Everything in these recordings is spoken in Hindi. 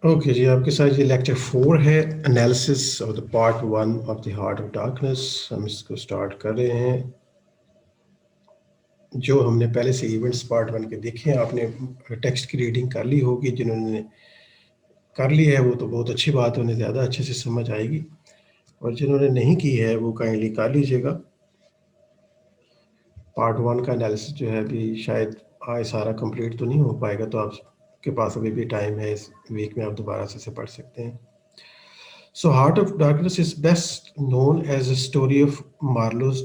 ओके जी, आपके साथ ये लेक्चर 4 है, analysis of the part 1 of the heart of darkness. हम इसको स्टार्ट कर रहे हैं। जो हमने पहले से इवेंट्स पार्ट 1 के देखे हैं, आपने टेक्स्ट की रीडिंग कर ली होगी। जिन्होंने कर ली है वो तो बहुत अच्छी बात है, उन्हें ज़्यादा अच्छे से समझ आएगी, और जिन्होंने नहीं की है वो काइंडली कर लीजिएगा। पार्ट 1 का एनालिसिस जो है अभी शायद आज सारा कंप्लीट तो नहीं हो पाएगा, तो आपके पास अभी भी टाइम है, इस वीक में आप दोबारा से इसे पढ़ सकते हैं। So, Heart of Darkness is best known as a story of Marlowe's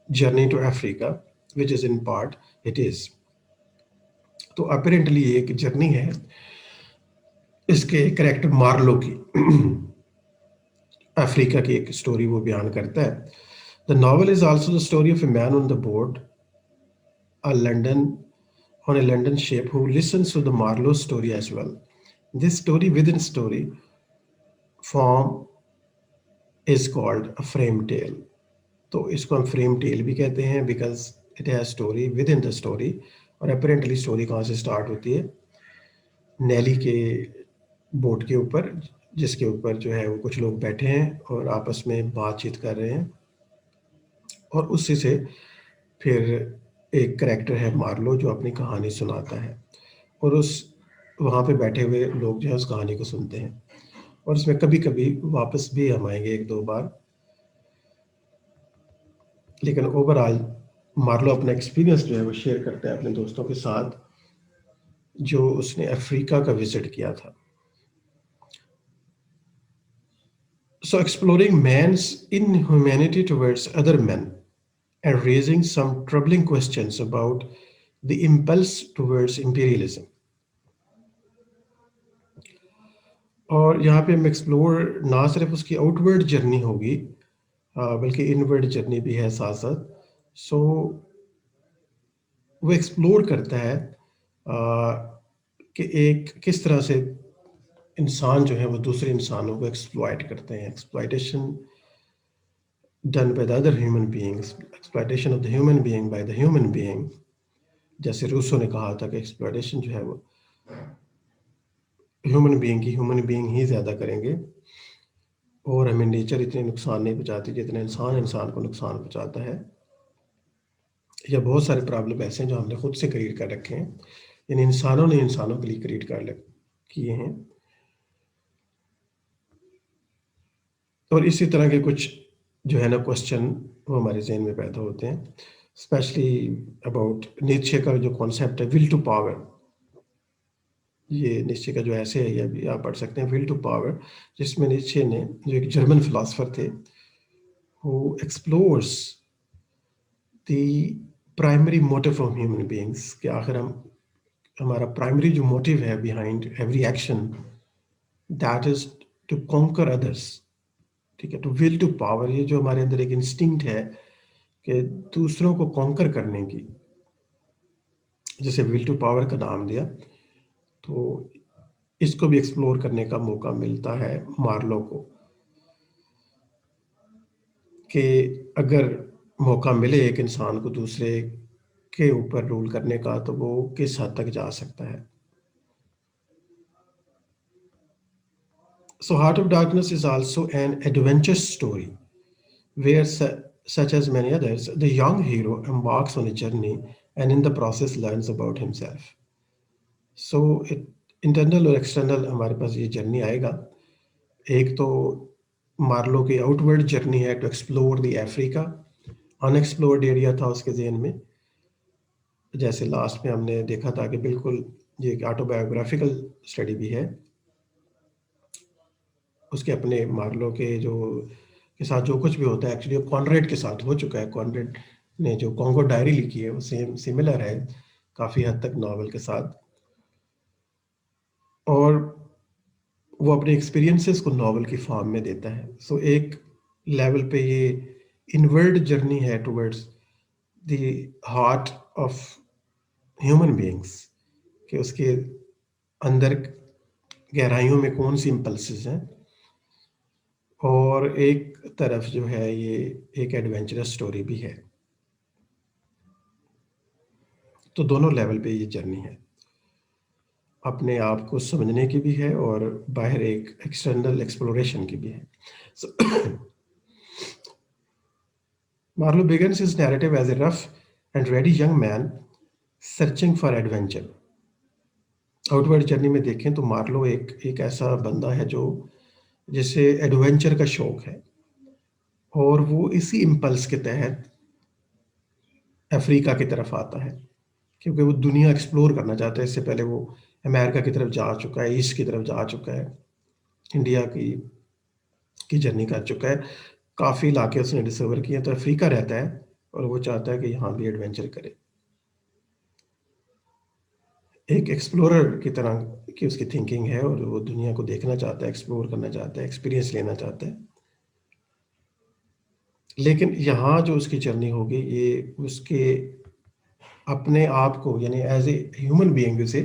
journey to Africa, which is in part it is. तो अपेरेंटली ये एक जर्नी है इसके करेक्टर मार्लो की। अफ्रीका की एक स्टोरी वो बयान करता है। The novel is also the story of a man on the board a London on a London ship who listens to the Marlowe story as well. This story within story form is called a frame tale. तो इसको हम फ्रेम टेल भी कहते हैं because it has story with in the story. और अपेरेंटली स्टोरी कहाँ से स्टार्ट होती है? नेली के बोट के ऊपर, जिसके ऊपर जो है वो कुछ लोग बैठे हैं और आपस में बातचीत कर रहे हैं, और उसी से फिर एक करेक्टर है मार्लो जो अपनी कहानी सुनाता है, और उस वहाँ पे बैठे हुए लोग जो है उस कहानी को सुनते हैं। और इसमें कभी कभी वापस भी हम आएंगे एक दो बार, लेकिन ओवरऑल मार्लो अपना एक्सपीरियंस जो है वो शेयर करता है अपने दोस्तों के साथ, जो उसने अफ्रीका का विजिट किया था। So exploring man's inhumanity towards other men and raising some troubling questions about the impulse towards imperialism. और यहाँ पे हम एक्सप्लोर ना सिर्फ उसकी आउटवर्ड जर्नी होगी, बल्कि इनवर्ड जर्नी भी है साथ साथ। सो वो एक्सप्लोर करता है कि एक किस तरह से इंसान जो है वो दूसरे इंसानों को एक्सप्लॉइट करते हैं। Exploitation done by the other human beings, exploitation of the human being by the human being। जैसे रूसो ने कहा था कि एक्सप्लॉइटेशन जो है वो ह्यूमन बीइंग की ह्यूमन बीइंग ही ज़्यादा करेंगे, और हमें नेचर इतनी नुकसान नहीं पहुँचाती जितना इंसान इंसान को नुकसान पहुँचाता है। या बहुत सारे प्रॉब्लम ऐसे हैं जो हमने खुद से क्रिएट कर रखे हैं, इन इंसानों ने इंसानों के लिए क्रिएट कर किए हैं। और इसी तरह के कुछ जो है ना क्वेश्चन वो हमारे जहन में पैदा होते हैं, स्पेशली अबाउट नीचे का जो कॉन्सेप्ट है विल टू पावर। ये नीचे का जो ऐसे है, ये भी आप पढ़ सकते हैं, विल टू पावर, जिसमें नीचे ने जो एक जर्मन फिलोसफर थे who explores the primary motive of human beings, कि आखिर हम हमारा प्राइमरी जो मोटिव है behind every action, that is to conquer others. ठीक है, तो विल टू पावर, ये जो हमारे अंदर एक इंस्टिंक्ट है कि दूसरों को कॉन्कर करने की, जैसे विल टू पावर का नाम दिया, तो इसको भी एक्सप्लोर करने का मौका मिलता है मार्लो को, कि अगर मौका मिले एक इंसान को दूसरे के ऊपर रूल करने का, तो वो किस हद तक जा सकता है। So heart of darkness is also an adventure story where such as many others, the young hero embarks on a journey and in the process learns about himself. So internal और एक्सटर्नल हमारे पास ये जर्नी आएगा। एक तो मार्लो की आउटवर्ड जर्नी है to explore the Africa, unexplored area था उसके जहन में। जैसे लास्ट में हमने देखा था कि बिल्कुल ये एक ऑटोबायोग्राफिकल स्टडी भी है, उसके अपने मार्लो के जो के साथ जो कुछ भी होता है एक्चुअली कॉनरेड के साथ हो चुका है। कॉनरेड ने जो कॉन्गो डायरी लिखी है वो सेम सिमिलर है काफ़ी हद तक नॉवल के साथ, और वो अपने एक्सपीरियंसेस को नॉवल की फॉर्म में देता है। सो एक लेवल पे ये इनवर्ड जर्नी है towards the heart of human beings, कि उसके अंदर गहराइयों में कौन सी इम्पल्सेस हैं, और एक तरफ जो है ये एक एडवेंचरस स्टोरी भी है। तो दोनों लेवल पे ये जर्नी है। अपने आप को समझने की भी है और बाहर एक एक्सटर्नल एक्सप्लोरेशन की भी है. So, Marlowe begins his narrative as a rough and ready young man searching for adventure. Outward journey में देखें तो मार्लो एक एक ऐसा बंदा है जो जिसे एडवेंचर का शौक है, और वो इसी इम्पल्स के तहत अफ्रीका की तरफ आता है, क्योंकि वो दुनिया एक्सप्लोर करना चाहता है. इससे पहले वो अमेरिका की तरफ जा चुका है, ईस्ट की तरफ जा चुका है, इंडिया की जर्नी कर चुका है, काफ़ी इलाके उसने डिस्कवर किए. तो अफ्रीका रहता है और वो चाहता है कि यहाँ भी एडवेंचर करे, एक एक्सप्लोरर की तरह की उसकी थिंकिंग है, और वो दुनिया को देखना चाहता है, एक्सप्लोर करना चाहता है, एक्सपीरियंस लेना चाहता है. लेकिन यहाँ जो उसकी जर्नी होगी ये उसके अपने आप को, यानी एज ए ह्यूमन बीइंग, उसे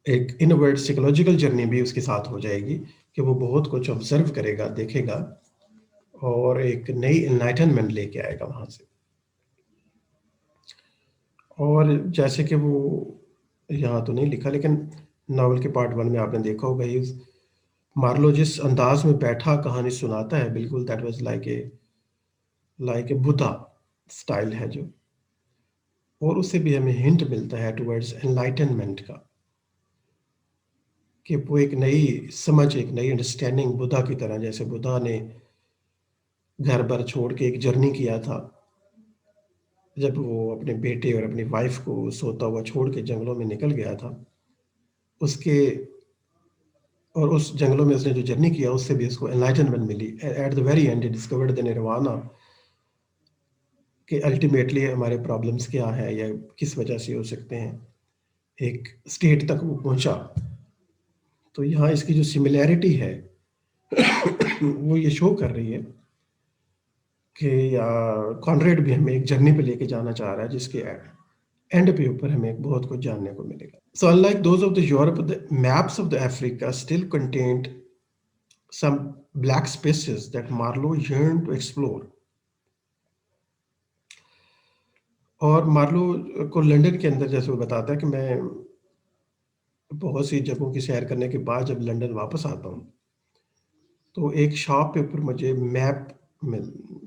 एक इनवर्ड साइकोलॉजिकल जर्नी भी उसके साथ हो जाएगी कि वो बहुत कुछ ऑब्जर्व करेगा, देखेगा, और एक नई एनलाइटनमेंट लेके आएगा वहाँ से. और जैसे कि वो यहाँ तो नहीं लिखा, लेकिन नावल के पार्ट 1 में आपने देखा होगा, ही मार्लो जिस अंदाज में बैठा कहानी सुनाता है, बिल्कुल that was like a Buddha style है जो. और उससे भी हमें हिंट मिलता है टुवर्ड्स एनलाइटनमेंट का, कि वो एक नई समझ, एक नई अंडरस्टैंडिंग, बुद्धा की तरह, जैसे बुद्धा ने घर बार छोड़ के एक जर्नी किया था, जब वो अपने बेटे और अपनी वाइफ को सोता हुआ छोड़ के जंगलों में निकल गया था. उसके और उस जंगलों में उसने जो जर्नी किया, उससे भी उसको एनलाइटनमेंट मिली. At the very end discovered the nirvana, कि अल्टीमेटली हमारे प्रॉब्लम्स क्या है या किस वजह से हो सकते हैं, एक स्टेट तक वो पहुंचा. तो यहाँ इसकी जो सिमिलैरिटी है वो ये शो कर रही है कि या कॉनरेड भी हमें एक जर्नी पे लेके जाना चाह रहा है, जिसके एंड पे ऊपर हमें बहुत कुछ जानने को मिलेगा. So unlike those of the Europe, the maps of the Africa still contained some black spaces that Marlowe yearned to explore. और मार्लो को लंदन के अंदर, जैसे वो बताता है कि मैं बहुत सी जगहों की सैर करने के बाद जब लंदन वापस आता हूँ, तो एक शॉप पे ऊपर मुझे मैप में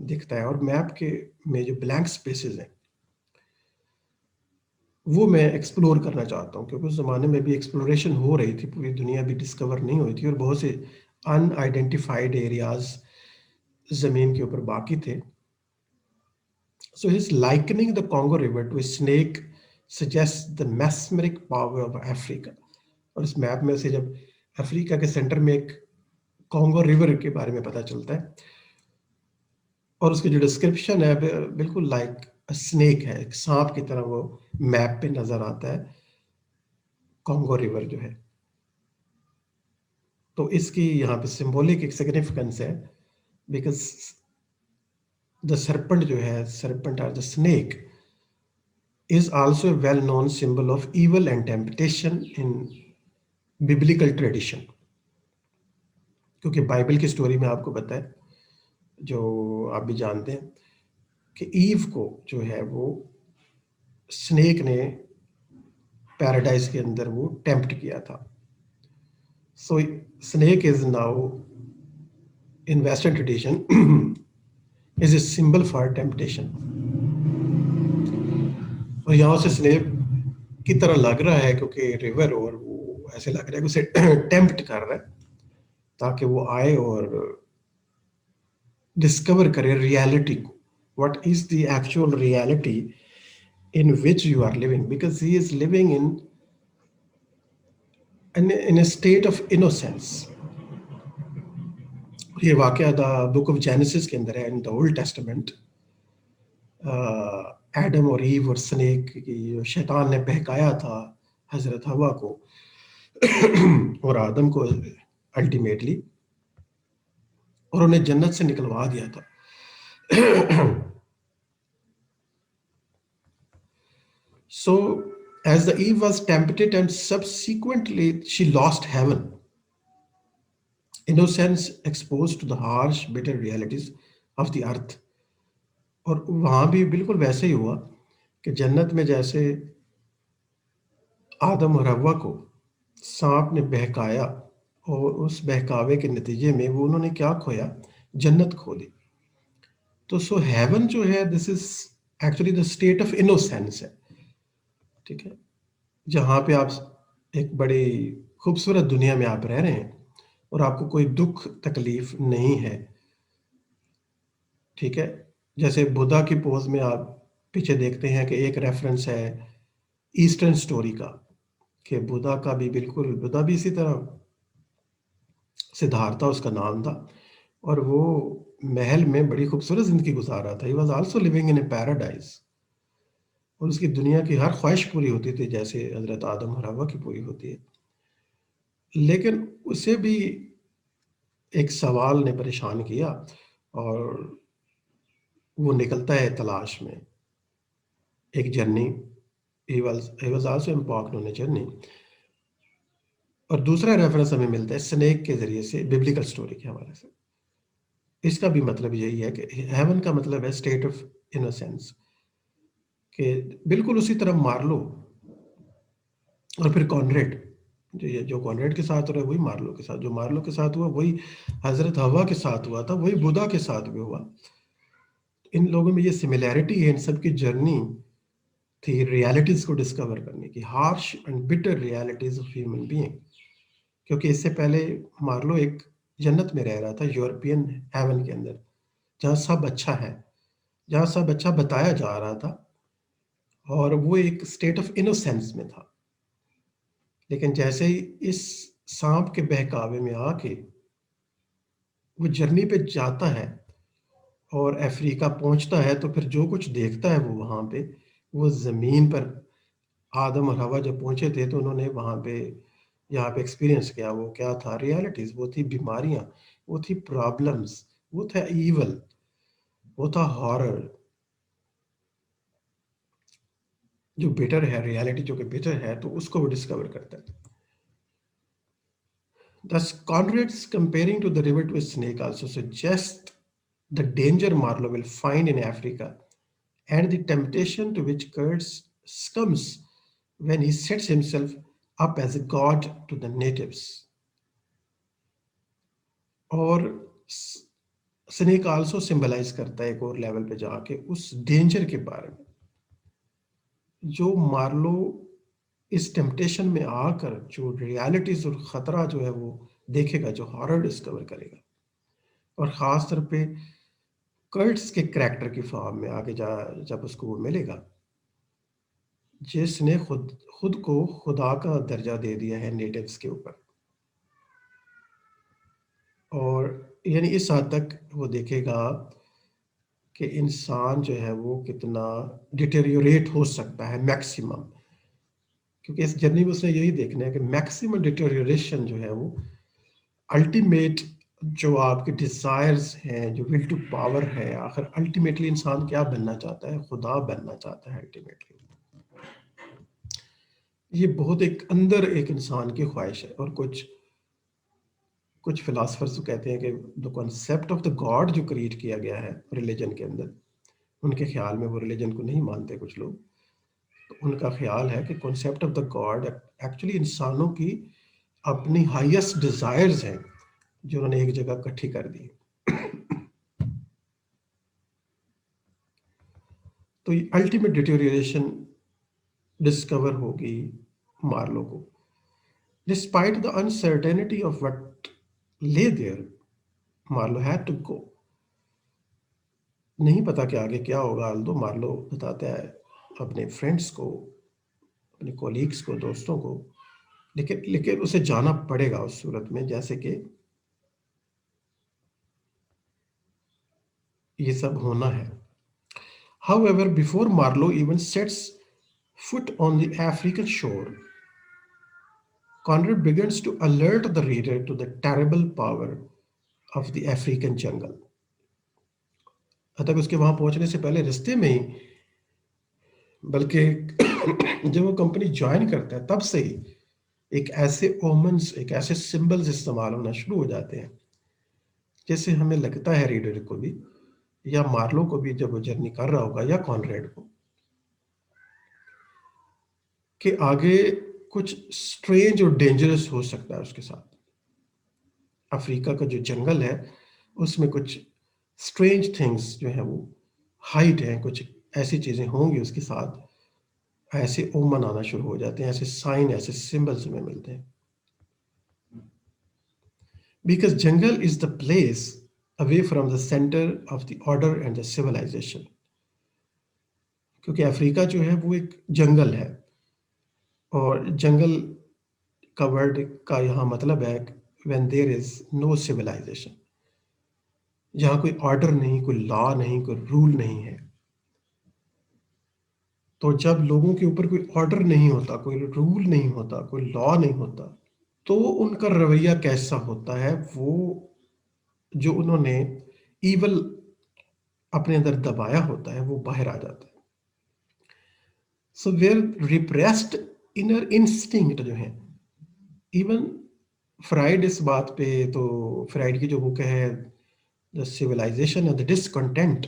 दिखता है, और मैप के में जो ब्लैंक स्पेसेस हैं वो मैं एक्सप्लोर करना चाहता हूँ, क्योंकि उस ज़माने में भी एक्सप्लोरेशन हो रही थी, पूरी दुनिया भी डिस्कवर नहीं हुई थी, और बहुत से अनआइडेंटिफाइड एरियाज ज़मीन के ऊपर बाकी थे. So his likening the Congo River to a snake suggests the mesmeric power of Africa. और इस मैप में से जब अफ्रीका के सेंटर में एक कॉन्गो रिवर के बारे में पता चलता है, और उसकी जो डिस्क्रिप्शन है बिल्कुल लाइक स्नेक है, एक सांप की तरह वो मैप पे नजर आता है कॉन्गो रिवर जो है. तो इसकी यहाँ पे सिंबॉलिक एक सिग्निफिकेंस है, बिकॉज द सर्पेंट जो है, सर्पेंट और the snake is also a well-known symbol of evil and temptation in biblical tradition. क्योंकि बाइबल की स्टोरी में आपको पता है, जो आप भी जानते हैं, कि ईव को जो है वो स्नेक ने पैराडाइज के अंदर वो टेम्प्ट किया था. So snake is now in western tradition is a symbol for temptation. और यहाँ से स्नेक की तरह लग रहा है, क्योंकि रिवर, और वो ऐसे लग रहा है कि उसे टेम्प्ट कर रहा है, ताकि वो आए और डिस्कवर करे रियलिटी को, what is the actual reality in which you are living, because he is living in a state of innocence. ये वाकया द बुक ऑफ जेनेसिस के अंदर है, in the Old Testament. Adam और ईव और स्नेक की शैतान ने बहकाया था हजरत हवा को और आदम को अल्टीमेटली, और उन्हें जन्नत से निकलवा दिया था. So, as the Eve was tempted and subsequently she lost heaven, innocence exposed to the harsh, bitter realities of the earth. और वहाँ भी बिल्कुल वैसे ही हुआ कि जन्नत में जैसे आदम और हव्वा को सांप ने बहकाया, और उस बहकावे के नतीजे में वो उन्होंने क्या खोया? जन्नत खो दी। तो सो हेवन जो है, this is actually the state of innocence है। ठीक है, जहाँ पे आप एक बड़ी खूबसूरत दुनिया में आप रह रहे हैं और आपको कोई दुख तकलीफ नहीं है। ठीक है, जैसे बुद्धा की पोज में आप पीछे देखते हैं कि एक रेफरेंस है ईस्टर्न स्टोरी का, कि बुद्धा का भी बिल्कुल, बुद्धा भी इसी तरह, सिद्धार्था उसका नाम था, और वो महल में बड़ी खूबसूरत जिंदगी गुजार रहा था। He was also living in A paradise, और उसकी दुनिया की हर ख्वाहिश पूरी होती थी, जैसे हजरत आदम और हवा की पूरी होती है। लेकिन उसे भी एक सवाल ने परेशान किया, और वो निकलता है तलाश में एक journey. He was also embarked on a journey. और दूसरा रेफरेंस हमें मिलता है स्नेक के जरिए से, बिब्लिकल स्टोरी के हवाले से। इसका भी मतलब यही है कि हेवन का मतलब है स्टेट ऑफ इनोसेंस, कि बिल्कुल उसी तरह मार लो। और फिर कॉनरेड, जो कॉनरेड के साथ हो रहा है वही मार्लो के साथ, जो मार्लो के साथ हुआ वही हजरत हवा के साथ हुआ था, वही बुद्धा के साथ भी हुआ। इन लोगों में ये सिमिलैरिटी है, इन सब की जर्नी थी रियलिटीज को डिस्कवर करने की, harsh and bitter realities of human being. क्योंकि इससे पहले मार्लो एक जन्नत में रह रहा था, यूरोपियन हेवन के अंदर, जहाँ सब अच्छा है, जहाँ सब अच्छा बताया जा रहा था, और वो एक स्टेट ऑफ इनोसेंस में था। लेकिन जैसे ही इस सांप के बहकावे में आके वो जर्नी पे जाता है और अफ्रीका पहुंचता है, तो फिर जो कुछ देखता है वो वहाँ पे, वो ज़मीन पर आदम और हवा जब पहुंचे थे तो उन्होंने वहाँ पे, यहाँ पे एक्सपीरियंस किया, वो क्या था? रियलिटीज, वो थी बीमारियाँ, वो थी प्रॉब्लम्स, वो था ईवल, वो था हॉरर। जो बेटर है, रियलिटी जो कि बेटर है, तो उसको वो डिस्कवर करता है। Thus, Conrad's comparing to the river to a snake also suggests the danger Marlowe will find in Africa and the temptation to which Kurtz succumbs when he sets himself up as a god to the natives. और स्नेक आल्सो सिंबलाइज करता है एक और लेवल पे जाके उस डेंजर के बारे में, जो मार्लो इस टेम्पटेशन में आकर जो रियलिटीज और खतरा जो है वो देखेगा, जो हॉरर डिस्कवर करेगा, और ख़ास तौर पे कर्ट्स के करैक्टर की फॉर्म में आगे जा, जब उसको वो मिलेगा, जिसने खुद खुद को खुदा का दर्जा दे दिया है नेटिव्स के ऊपर। और यानी इस हद तक वो देखेगा कि इंसान जो है वो कितना डिटेरियोरेट हो सकता है मैक्सिमम, क्योंकि इस जर्नी में उसने यही देखना है कि मैक्सिमम डिटेरियोरेशन जो है वो अल्टीमेट, जो आपके डिजायर्स हैं, जो विल टू पावर है, आखिर अल्टीमेटली इंसान क्या बनना चाहता है? खुदा बनना चाहता है अल्टीमेटली। ये बहुत एक अंदर एक इंसान की ख्वाहिश है। और कुछ कुछ फिलासफर्स तो कहते हैं कि the concept of the God जो क्रिएट किया गया है रिलीजन के अंदर, उनके ख्याल में, वो रिलीजन को नहीं मानते कुछ लोग, तो उनका ख्याल है कि concept of the God actually इंसानों की अपनी हाईएस्ट डिजायर्स हैं, जो उन्होंने एक जगह इकट्ठी कर दी। तो ये अल्टीमेट डिटेरियोरेशन डिस्कवर होगी मार्लो को। Despite the uncertainty of what lay there, Marlow had to go. नहीं पता कि आगे क्या होगा, अल्दो मार्लो बताता है अपने फ्रेंड्स को, अपने कोलीग्स को, दोस्तों को, लेकिन लेकिन उसे जाना पड़ेगा उस सूरत में, जैसे कि ये सब होना है। However, before Marlowe even sets foot on the African shore, Conrad begins to alert the reader to the terrible power of the African jungle. अतः उसके वहां पहुंचने से पहले रिश्ते में ही, बल्कि जब वो कंपनी ज्वाइन करता है तब से ही एक ऐसे ओमन्स, एक ऐसे सिंबल्स इस्तेमाल होना शुरू हो जाते हैं, जैसे हमें लगता है रीडर को भी, या मार्लो को भी, जब वो जर्नी कर रहा होगा, या कॉनरेड को, कि आगे कुछ स्ट्रेंज और डेंजरस हो सकता है उसके साथ। अफ्रीका का जो जंगल है उसमें कुछ स्ट्रेंज थिंग्स जो है वो हाइड है, कुछ ऐसी चीजें होंगी उसके साथ, ऐसे ओमन आना शुरू हो जाते हैं, ऐसे साइन, ऐसे सिंबल्स हमें मिलते हैं। Because jungle is the place away from the centre of the order and the civilisation. क्योंकि अफ्रीका जो है वो एक जंगल है, और जंगल का वर्ड का यहाँ मतलब है when there is no civilisation, जहाँ कोई ऑर्डर नहीं, कोई लॉ नहीं, कोई रूल नहीं है। तो जब लोगों के ऊपर कोई ऑर्डर नहीं होता, कोई रूल नहीं होता, कोई लॉ नहीं होता, तो उनका रवैया कैसा होता है? वो जो उन्होंने ईवल अपने अंदर दबाया होता है वो बाहर आ जाता है। So where repressed inner instinct जो है, इवन फ्राइड इस बात पे, तो फ्राइड की जो बुक है the civilisation and the discontent,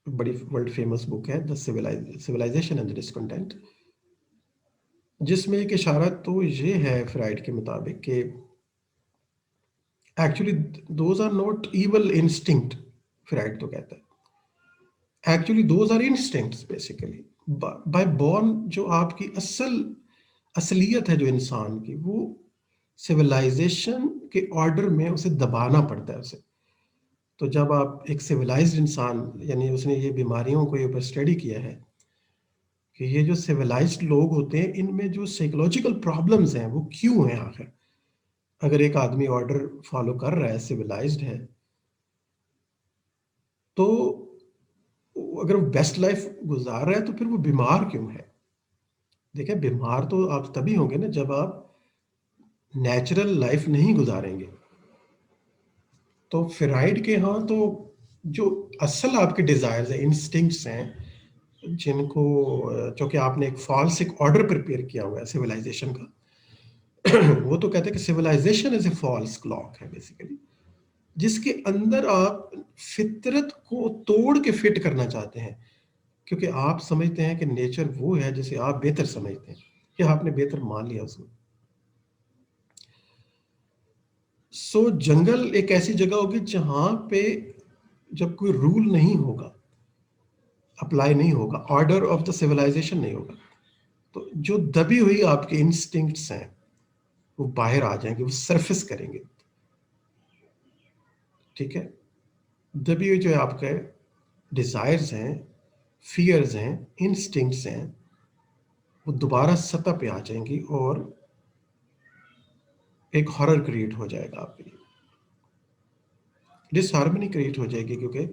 बड़ी वर्ल्ड फेमस बुक है the civilisation and the discontent, जिसमें एक इशारा तो ये है फ्राइड के मुताबिक कि actually those are not evil instinct. Freud तो कहता है actually those are instincts basically by born. जो आपकी असलियत है जो इंसान की, वो सिविलाइजेशन के ऑर्डर में उसे दबाना पड़ता है उसे। तो जब आप एक सिविलाइज्ड इंसान, यानी उसने ये बीमारियों को ऊपर स्टडी किया है कि ये जो सिविलाइज्ड लोग होते हैं इनमें जो साइकोलॉजिकल प्रॉब्लम्स हैं वो क्यों हैं आखिर। अगर एक आदमी ऑर्डर फॉलो कर रहा है, सिविलाइज्ड है, तो अगर वो बेस्ट लाइफ गुजार रहा है तो फिर वो बीमार क्यों है? देखिए, बीमार तो आप तभी होंगे ना जब आप नेचुरल लाइफ नहीं गुजारेंगे। तो फ्राइड के यहाँ तो जो असल आपके डिजायर्स हैं, इंस्टिंक्ट्स हैं, जिनको चूंकि आपने एक फॉल्स एक ऑर्डर प्रिपेयर किया हुआ है सिविलाइजेशन का, वो तो कहते हैं कि civilisation is a false cloak है बेसिकली, जिसके अंदर आप फितरत को तोड़ के फिट करना चाहते हैं, क्योंकि आप समझते हैं कि नेचर वो है जिसे आप बेहतर समझते हैं, या आपने बेहतर मान लिया उसको। सो जंगल एक ऐसी जगह होगी जहां पे जब कोई रूल नहीं होगा, अप्लाई नहीं होगा, ऑर्डर ऑफ द सिविलाइजेशन नहीं होगा, तो जो दबी हुई आपके इंस्टिंक्ट्स हैं वो बाहर आ जाएंगे, वो सरफेस करेंगे। ठीक है, दबी हुई जो आपके डिजायर्स हैं, फियर्स हैं, इंस्टिंक्ट्स हैं, वो दोबारा सतह पे आ जाएंगी और एक हॉरर क्रिएट हो जाएगा आपके लिए, डिसहार्मनी क्रिएट हो जाएगी, क्योंकि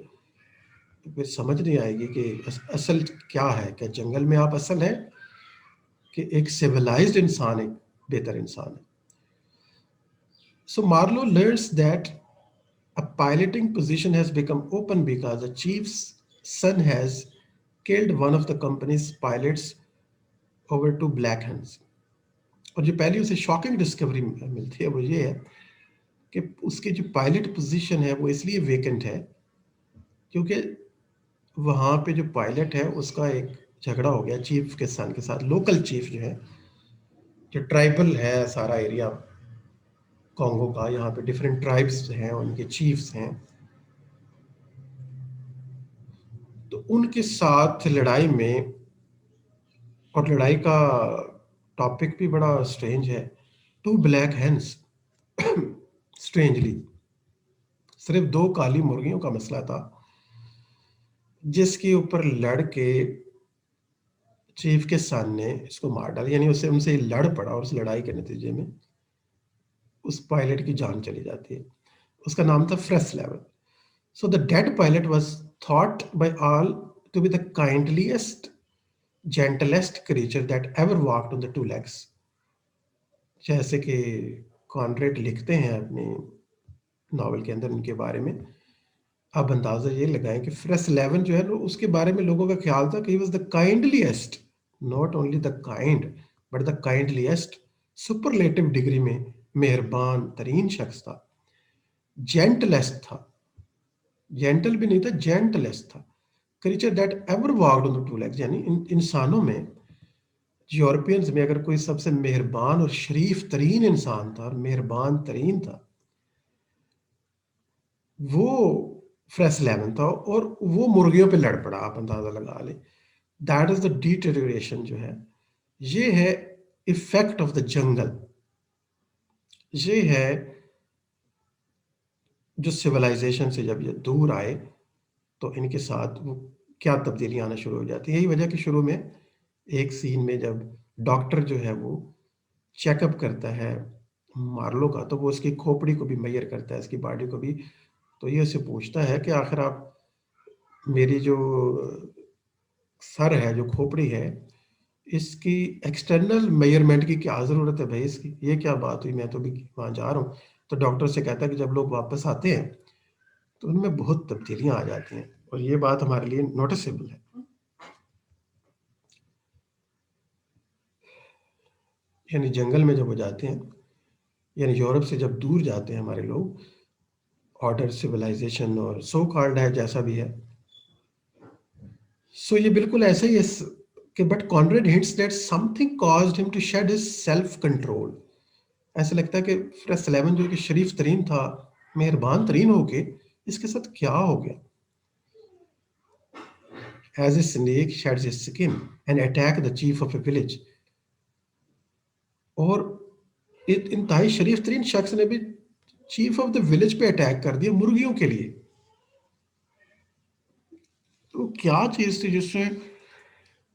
फिर समझ नहीं आएगी कि असल क्या है। क्या जंगल में आप असल है कि एक सिविलाइज्ड इंसान एक बेहतर इंसान है? So Marlow learns that a piloting position has become open because the chief's son has killed one of the company's pilots over two black hens। और जो पहली उसे शॉकिंग डिस्कवरी मिलती है वो ये है कि उसकी जो पायलट पोजीशन है वो इसलिए वेकेंट है क्योंकि वहाँ पे जो पायलट है उसका एक झगड़ा हो गया चीफ के सन के साथ। लोकल चीफ जो है, जो ट्राइबल है सारा एरिया कॉन्गो का, यहाँ पे डिफरेंट ट्राइब्स हैं, उनके चीफ्स हैं, तो उनके साथ लड़ाई में, और लड़ाई का टॉपिक भी बड़ा स्ट्रेंज है, टू ब्लैक हैंस। स्ट्रेंजली सिर्फ दो काली मुर्गियों का मसला था, जिसके ऊपर लड़के चीफ के सन ने इसको मार डाला, यानी उसे उनसे लड़ पड़ा, और उस लड़ाई के नतीजे में उस पायलट की जान चली जाती है। उसका नाम था Fresleven. So the dead pilot was thought by all to be the kindliest gentlest creature that ever walked on the two legs. जैसे कि कॉनरेड लिखते हैं अपनी नॉवल के अंदर उनके बारे में, आप अंदाजा ये लगाएं कि फ्रेश लेवन जो है ना, उसके बारे में लोगों का ख्याल था कि he was the kindliest, not only the kind but the kindliest, superlative degree में मेहरबान तरीन शख्स था। जेंटलेस्ट था, जेंटल भी नहीं था, जेंटलेस्ट था। Creature that ever walked on the two legs, यानी इंसानों में यूरोपियंस में अगर कोई सबसे मेहरबान और शरीफ तरीन इंसान था और मेहरबान तरीन था, वो फ्रेश लेमन था, और वो मुर्गियों पे लड़ पड़ा, आप अंदाजा लगा ले। दैट इज द डिटेरियोरेशन जो है, ये है इफेक्ट ऑफ द जंगल। ये है जो सिविलाइजेशन से जब ये दूर आए तो इनके साथ वो क्या तब्दीलियां आना शुरू हो जाती है। यही वजह कि शुरू में एक सीन में जब डॉक्टर जो है वो चेकअप करता है मार्लो का, तो वो उसकी खोपड़ी को भी मैयर करता है, इसकी बॉडी को भी। तो ये उससे पूछता है कि आखिर आप मेरी जो सर है, जो खोपड़ी है, इसकी एक्सटर्नल मेजरमेंट की क्या ज़रूरत है भाई, इसकी ये क्या बात हुई, मैं तो भी वहाँ जा रहा हूँ। तो डॉक्टर से कहता है कि जब लोग वापस आते हैं तो उनमें बहुत तब्दीलियां आ जाती हैं, और ये बात हमारे लिए नोटिसेबल है। यानी जंगल में जब वो जाते हैं, यानी यूरोप से जब दूर जाते हैं हमारे लोग, ऑर्डर सिविलाइजेशन और सो कॉल्ड है जैसा भी है, सो ये बिल्कुल ऐसा ही है कि but Conrad hints that something caused him to shed his self control. ऐसा लगता है कि फ्रेश 11 जो कि शरीफ तरीन था, मेहरबान तरीन होके, इसके साथ क्या हो गया। As a snake sheds his skin and attack the chief of a village. और इंतहाई शरीफ तरीन शख्स ने भी चीफ ऑफ द विलेज पे अटैक कर दिया मुर्गियों के लिए। तो क्या चीज थी जिससे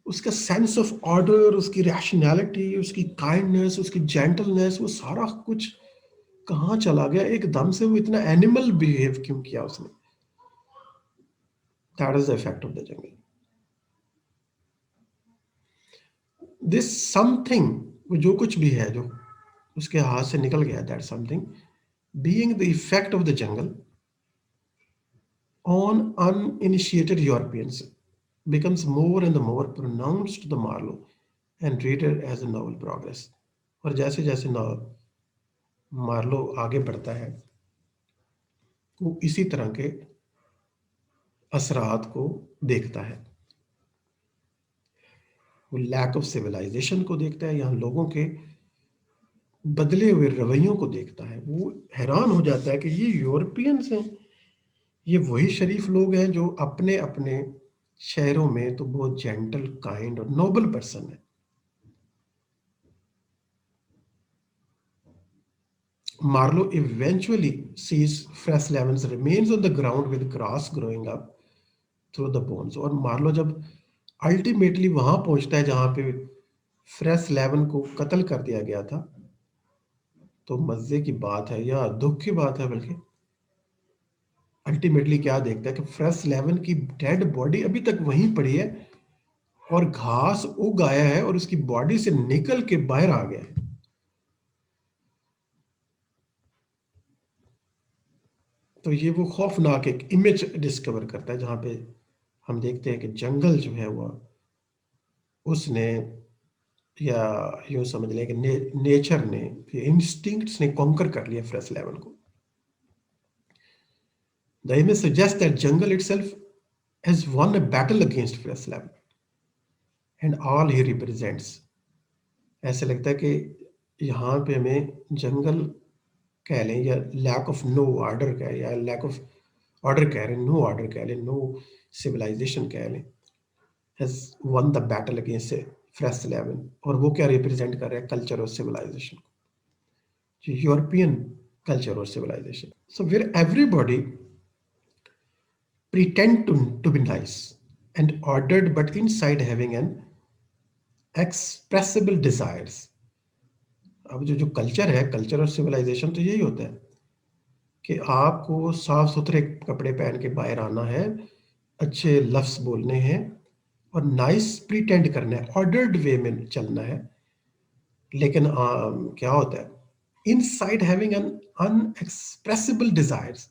उसका सेंस ऑफ ऑर्डर, उसकी रैशनैलिटी, उसकी काइंडनेस, उसकी जेंटलनेस, वो सारा कुछ कहाँ चला गया एकदम से? वो इतना एनिमल बिहेव क्यों किया उसने? That is the effect of the jungle. This something, वो जो कुछ भी है जो उसके हाथ से निकल गया, that something being the effect of the jungle on uninitiated Europeans becomes more and more pronounced to the Marlowe and reader as the novel progress। और जैसे जैसे मार्लो आगे बढ़ता है, वो इसी तरह के असरात को देखता है। वो लैक ऑफ सिविलाइजेशन को देखता है, यहाँ लोगों के बदले हुए रवैयों को देखता है। वो हैरान हो जाता है कि ये यूरोपियंस हैं, ये वही शरीफ लोग हैं जो अपने अपने शहरों में तो बहुत जेंटल, काइंड और नोबल पर्सन है। Marlowe eventually sees Fresh Levin's remains on the ground with grass growing up through the bones। और मार्लो जब अल्टीमेटली वहां पहुंचता है जहां पे फ्रेश लेवन को कत्ल कर दिया गया था, तो मजे की बात है या दुख की बात है, बल्कि अल्टीमेटली क्या देखता है कि फ्रेश लेवन की डेड बॉडी अभी तक वहीं पड़ी है, और घास उग आया है और उसकी बॉडी से निकल के बाहर आ गया है। तो ये वो खौफनाक एक इमेज डिस्कवर करता है, जहां पे हम देखते हैं कि जंगल जो है वो उसने, या यूं समझ लें कि नेचर ने, इंस्टिंक्ट्स ने कॉन्कर कर लिया फ्रेश लेवन को। The image suggest that jungle itself has won a battle against fresh level and all he represents। ऐसे लगता है कि यहाँ पे हमें जंगल कह लें, या लैक ऑफ नो ऑर्डर कह, या लैक ऑफ ऑर्डर कह लें, नो ऑर्डर कह लें, नो सिविलाइजेशन कह लें, has won the battle against fresh लेवन। और वो क्या रिप्रेजेंट कर रहा है? कल्चर और civilization, European culture or civilization। So where everybody pretend to be nice and ordered, but inside having an expressible desires। अब जो जो कल्चर है, कल्चर और सिविलाइजेशन, तो यही होता है कि आपको साफ सुथरे कपड़े पहन के बाहर आना है, अच्छे लफ्ज बोलने हैं, और नाइस प्रिटेंड करना है, ऑर्डर्ड वे में चलना है। लेकिन क्या होता है? Inside having an inexpressible desires.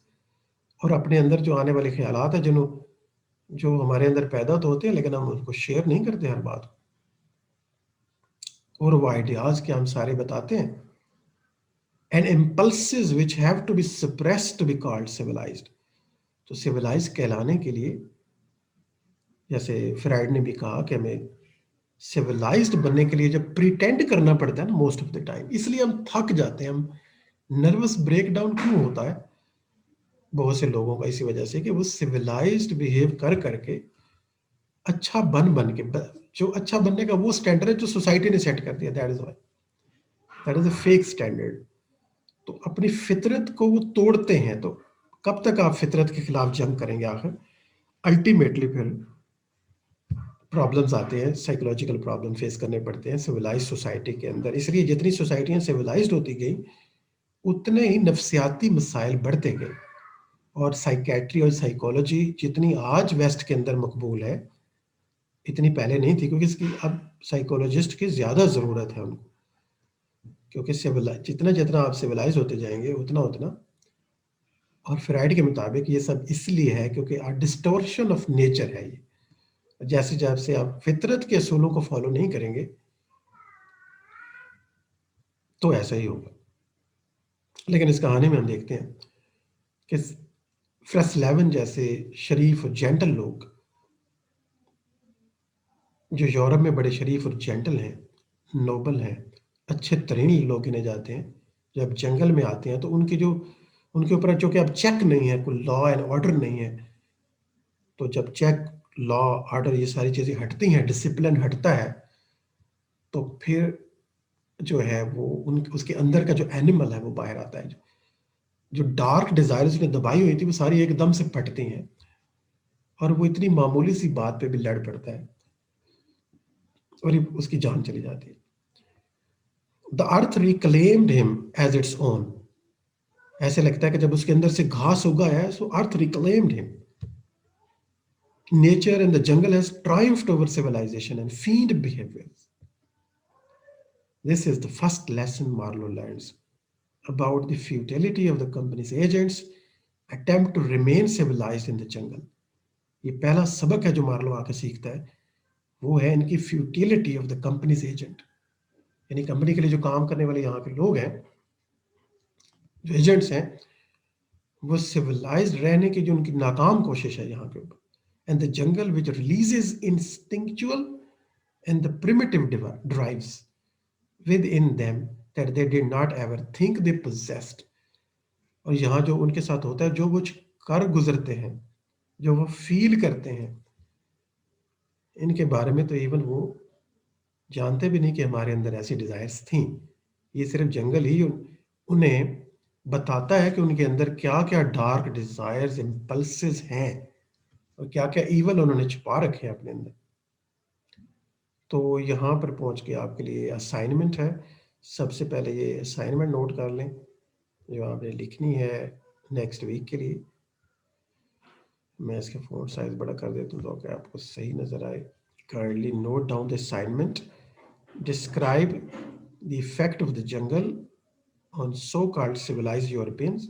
और अपने अंदर जो आने वाले ख्यालात है, जिन्हों जो हमारे अंदर पैदा तो होते हैं, लेकिन हम उनको शेयर नहीं करते हर बात को। और वो आइडियाज के हम सारे बताते हैं, and impulses which have to be suppressed to be called civilised. तो सिविलाइज कहलाने के लिए, जैसे फ्राइड ने भी कहा कि हमें सिविलाइज्ड बनने के लिए जब प्रिटेंड करना पड़ता है ना मोस्ट ऑफ द टाइम, इसलिए हम थक जाते हैं, हम नर्वस ब्रेकडाउन क्यों होता है बहुत से लोगों का, इसी वजह से कि वो सिविलाइज्ड बिहेव कर करके अच्छा बन के जो अच्छा बनने का वो स्टैंडर्ड है जो सोसाइटी ने सेट कर दिया, that is why, that is a fake standard. तो अपनी फितरत को वो तोड़ते हैं, तो कब तक आप फितरत के खिलाफ जंग करेंगे आखिर? अल्टीमेटली फिर प्रॉब्लम्स आते हैं, साइकोलॉजिकल प्रॉब्लम फेस करने पड़ते हैं सिविलाइज सोसाइटी के अंदर। इसलिए जितनी सोसाइटियां सिविलाइज्ड होती गई उतने ही नफ्सियाती मसाइल बढ़ते गए, और साइकेट्री और साइकोलॉजी जितनी आज वेस्ट के अंदर मकबूल है इतनी पहले नहीं थी, क्योंकि इसकी अब साइकोलॉजिस्ट की ज़्यादा ज़रूरत है उनको, क्योंकि सिविलाइज जितना जितना आप सिविलाइज होते जाएंगे उतना उतना, और फ्राइड के मुताबिक ये सब इसलिए है क्योंकि डिस्टोर्शन ऑफ नेचर है ये। जैसे जैसे आप फितरत के असूलों को फॉलो नहीं करेंगे तो ऐसा ही होगा। लेकिन इस कहानी में हम देखते हैं कि फ्रेस लेवन जैसे शरीफ और जेंटल लोग, जो यूरोप में बड़े शरीफ और जेंटल हैं, नोबल हैं, अच्छे तरीन लोग गिने जाते हैं, जब जंगल में आते हैं तो उनके ऊपर जो कि अब चेक नहीं है, कोई लॉ एंड ऑर्डर नहीं है, तो जब चेक, लॉ, ऑर्डर ये सारी चीज़ें हटती हैं, डिसिप्लिन हटता है, तो फिर जो है वो उन उसके अंदर का जो एनिमल है वो बाहर आता है। जो डार्क डिजायर उसने दबाई हुई थी वो सारी एकदम से फटती हैं, और वो इतनी मामूली सी बात पे भी लड़ पड़ता है और ये उसकी जान चली जाती है। The earth reclaimed him as its own. ऐसे लगता है कि जब उसके अंदर से घास उगा है, so earth reclaimed him. Nature in the jungle has triumphed over civilization and feed behaviours. This is the first lesson Marlowe learns about the futility of the company's agents' attempt to remain civilized in the jungle. ये पहला सबक है जो मार्लो आके सीखता है, वो है इनकी futility of the companies agent, यानी कंपनी के लिए जो काम करने वाले यहाँ के लोग हैं, जो एजेंट्स हैं, वो सिविलाइज्ड रहने की जो उनकी नाकाम कोशिश है यहाँ के ऊपर। And the jungle which releases instinctual and the primitive drives within them that they did not ever think they possessed। और यहाँ जो उनके साथ होता है, जो कुछ कर गुजरते हैं, जो वो फील करते हैं, इनके बारे में तो इवन वो जानते भी नहीं कि हमारे अंदर ऐसी डिजायर्स थी। ये सिर्फ जंगल ही उन्हें बताता है कि उनके अंदर क्या क्या डार्क डिजायर्स, इम्पल्सेस हैं, और क्या क्या इवल उन्होंने छुपा रखे हैं अपने अंदर। तो यहाँ पर पहुँच के आपके लिए असाइनमेंट है। सबसे पहले ये असाइनमेंट नोट कर लें जो आपने लिखनी है नेक्स्ट वीक के लिए। मैं इसका फ़ॉन्ट साइज बड़ा कर देता हूँ ताकि आपको सही नज़र आए। Kindly note down the assignment, describe the effect of the jungle on so called civilised Europeans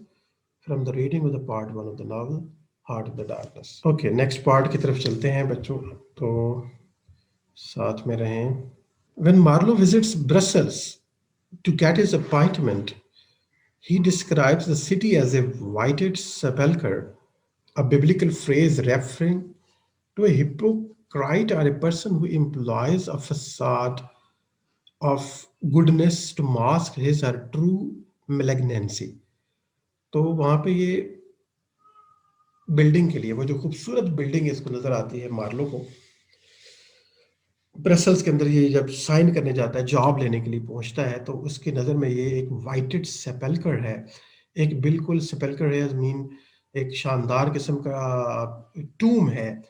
from the reading of the part 1 of the novel heart of the darkness. Okay, next part की तरफ चलते हैं बच्चों, तो साथ में रहें। When Marlowe visits Brussels to get his appointment, he describes the city as a whited sepulchre, a biblical phrase referring to a hypocrite or a person who employs a facade of goodness to mask his or true malignancy। तो वहाँ पे ये बिल्डिंग के लिए, वो जो खूबसूरत बिल्डिंग इसको नजर आती है मार्लो को ब्रसल्स के अंदर, ये जब साइन करने जाता है, जॉब लेने के लिए पहुंचता है, तो उसकी नज़र में ये एक वाइटेड सेपल्कर है, एक बिल्कुल सेपल्कर है, मीन एक शानदार किस्म का टूम है।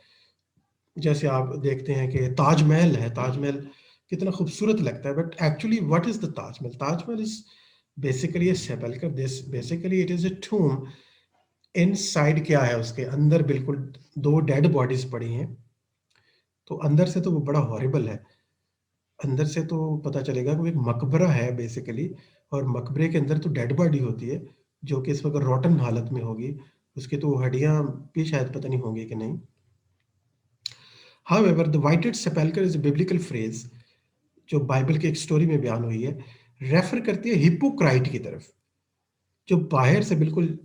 जैसे आप देखते हैं कि ताजमहल है, ताजमहल कितना खूबसूरत लगता है, but actually what is the Taj Mahal? Taj Mahal is basically a sepulchre, this basically it is a tomb. Inside क्या है उसके अंदर? बिल्कुल दो डेड बॉडीज पड़ी हैं, तो अंदर से तो वो बड़ा हॉरिबल है। अंदर से तो पता चलेगा कि वो एक मकबरा है बेसिकली, और मकबरे के अंदर तो डेड बॉडी होती है जो कि इस वक्त रोटन हालत में होगी, उसकी तो हड्डियां भी शायद पता नहीं होंगी कि नहीं। However the whited sepulchre is a biblical phrase जो बाइबल की एक स्टोरी में बयान हुई है, रेफर करती है हिपोक्राइट की तरफ, जो बाहर से बिल्कुल,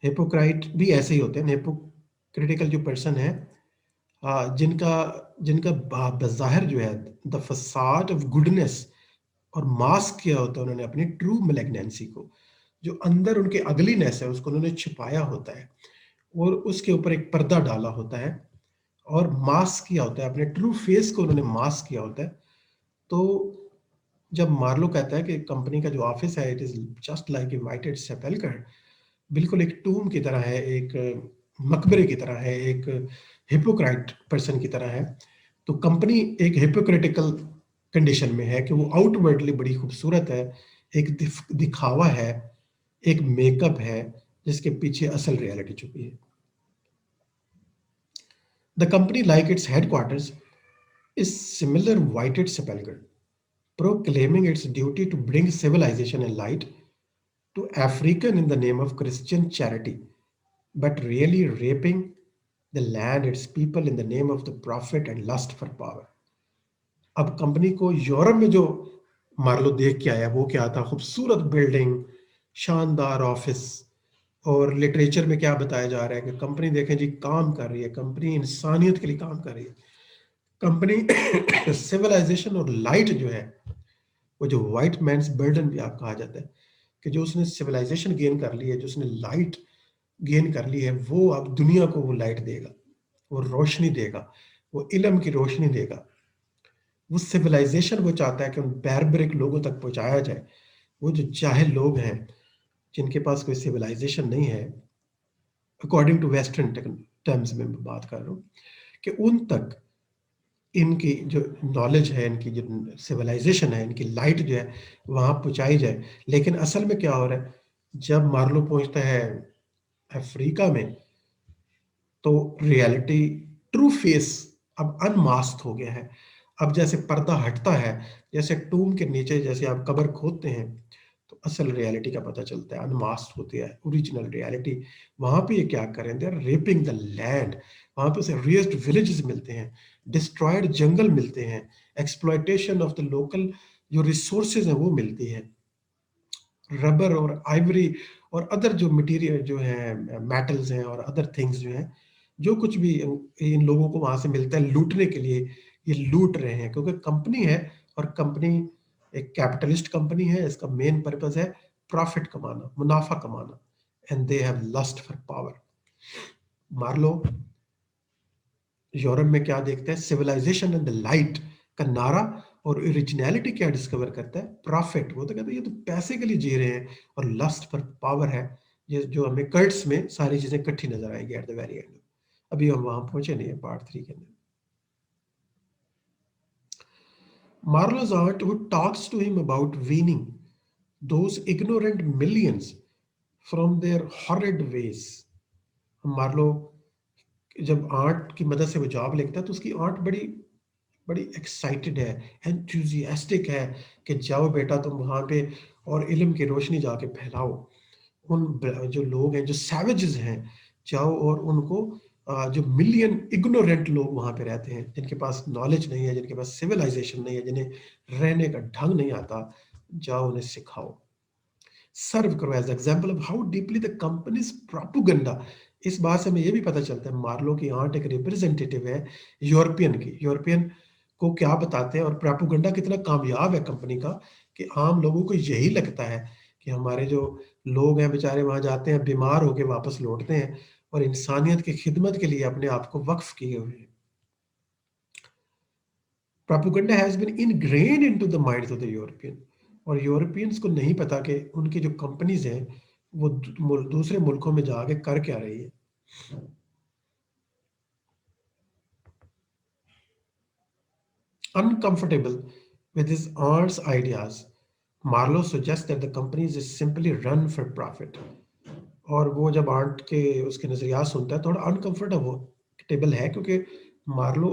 हिपोक्राइट भी ऐसे ही होते हैं, हिपोक्रिटिकल जो पर्सन है जिनका जिनका बज़ाहिर जो है द फसाड ऑफ गुडनेस, और मास्क किया होता है उन्होंने अपनी ट्रू मैलिग्नेंसी को। जो अंदर उनकी अगलीनेस है उसको उन्होंने छिपाया होता है, और उसके ऊपर एक पर्दा डाला होता है, और मास्क किया होता है, अपने ट्रू फेस को उन्होंने मास्क किया होता है। तो जब मार्लो कहता है कि कंपनी का जो ऑफिस है it is just like invited sepulchre, बिल्कुल एक टूम की तरह है, एक मकबरे की तरह है, एक हिपोक्राइट पर्सन की तरह है। तो कंपनी एक हिपोक्रिटिकल कंडीशन में है कि वो आउटवर्डली बड़ी खूबसूरत है, एक दिखावा है, एक मेकअप है, जिसके पीछे असल रियलिटी छुपी है। The company like it's headquarters is similar whited sepulchre, proclaiming its duty to bring civilization and light to African in the name of Christian charity, but really raping the land, its people in the name of the profit and lust for power. अब कंपनी को यूरोप में जो मार्लो देख के आया वो क्या था? खूबसूरत बिल्डिंग, शानदार ऑफिस, और लिटरेचर में क्या बताया जा रहा है कि कंपनी देखें जी काम कर रही है, कंपनी इंसानियत के लिए काम कर रही है, कंपनी सिविलाइजेशन और लाइट जो है, वो जो व्हाइट मैन्स बर्डन भी आप कहा जाता है, कि जो उसने सिविलाइजेशन गेन कर ली है, जो उसने लाइट गेन कर ली है, वो अब दुनिया को वो लाइट देगा, वो रोशनी देगा, वो इल्म की रोशनी देगा। वो सिविलाइजेशन वो चाहता है कि उन बैरबरिक लोगों तक पहुंचाया जाए। वो जो जाहिल लोग हैं जिनके पास कोई सिविलाइजेशन नहीं है, अकॉर्डिंग टू वेस्टर्न टर्म्स में मैं बात कर रहा हूँ, कि उन तक इनकी जो नॉलेज है, इनकी जो सिविलाइजेशन है, इनकी लाइट जो है वहां पहुंचाई जाए। लेकिन असल में क्या हो रहा है, जब मार्लो पहुंचता है अफ्रीका में, तो रियलिटी, ट्रू फेस अब अनमास्क हो गया है। अब जैसे पर्दा हटता है, जैसे टूम के नीचे जैसे आप कब्र खोदते हैं, तो असल रियलिटी का पता चलता है, अनमास्क होती है ओरिजिनल रियलिटी। वहां पे ये क्या कर रहे हैं? They are raping the land. वहां पे उसे रेज्ड विलेजेस मिलते हैं, डिस्ट्रॉयड जंगल मिलते हैं, एक्सप्लॉयटेशन ऑफ द लोकल जो रिसोर्सेज हैं वो मिलती हैं, रबर और आइवरी और अदर जो मटेरियल जो है, मेटल्स हैं और अदर थिंग्स जो हैं, जो कुछ भी इन लोगों को वहां से मिलता है लूटने के लिए, ये लूट रहे हैं, क्योंकि कंपनी है, और कंपनी एक कैपिटलिस्ट कंपनी है। इसका मेन पर्पस है प्रॉफिट कमाना, मुनाफा कमाना, and they have lust for power. Marlow Europe में क्या देखता है? सिविलाइजेशन एंड द लाइट का नारा, और ओरिजिनलिटी क्या डिस्कवर करता है? प्रॉफिट। वो तो कहता है ये तो पैसे के लिए जी रहे हैं, और लस्ट फॉर पावर है, ये जो हमें कर्ट्स में सारी चीजें इकट्ठी नजर आएंगी एट द वेरी एंड। अभी हम वहां पहुंचे नहीं है पार्ट 3 के अंदर। मार्लो's aunt who talks to him about weaning those ignorant millions from their horrid ways। Marlow जब आर्ट की मदद से वो जॉब लेता है, तो उसकी आर्ट बड़ी बड़ी एक्साइटेड है, एंथुजियास्टिक है, कि जाओ बेटा तुम वहां पे और इल्म की रोशनी जाके फैलाओ। उन जो लोग हैं जो सैवेजेस हैं, जाओ और उनको जो मिलियन इग्नोरेंट लोग वहां पे रहते हैं, जिनके पास नॉलेज नहीं है, जिनके पास सिविलाइजेशन नहीं है, जिन्हें रहने का ढंग नहीं आता, जाओ उन्हें सिखाओ, सर्व करो as example of how deeply the companies propaganda. इस बात से हमें यह भी पता चलता है मार्लो की आर्ट एक रिप्रेजेंटेटिव है यूरोपियन की। यूरोपियन को क्या बताते हैं, और प्रोपोगंडा कितना कामयाब है कंपनी का, कि आम लोगों को यही लगता है कि हमारे जो लोग हैं बेचारे वहां जाते हैं, बीमार होके वापस लौटते हैं, और इंसानियत की खिदमत के लिए अपने आप को वक्फ किए हुए हैं। Propaganda has been ingrain into the minds of the European. और यूरोपियंस को नहीं पता कि उनकी जो कंपनीज हैं वो दूसरे मुल्कों में जाके कर क्या रही है। Uncomfortable with his aunt's ideas, Marlowe suggests that the companies is simply run for profit। और वो जब आर्ट के उसके नजरिया सुनता है, थोड़ा अनकंफर्टेबल है, क्योंकि मार्लो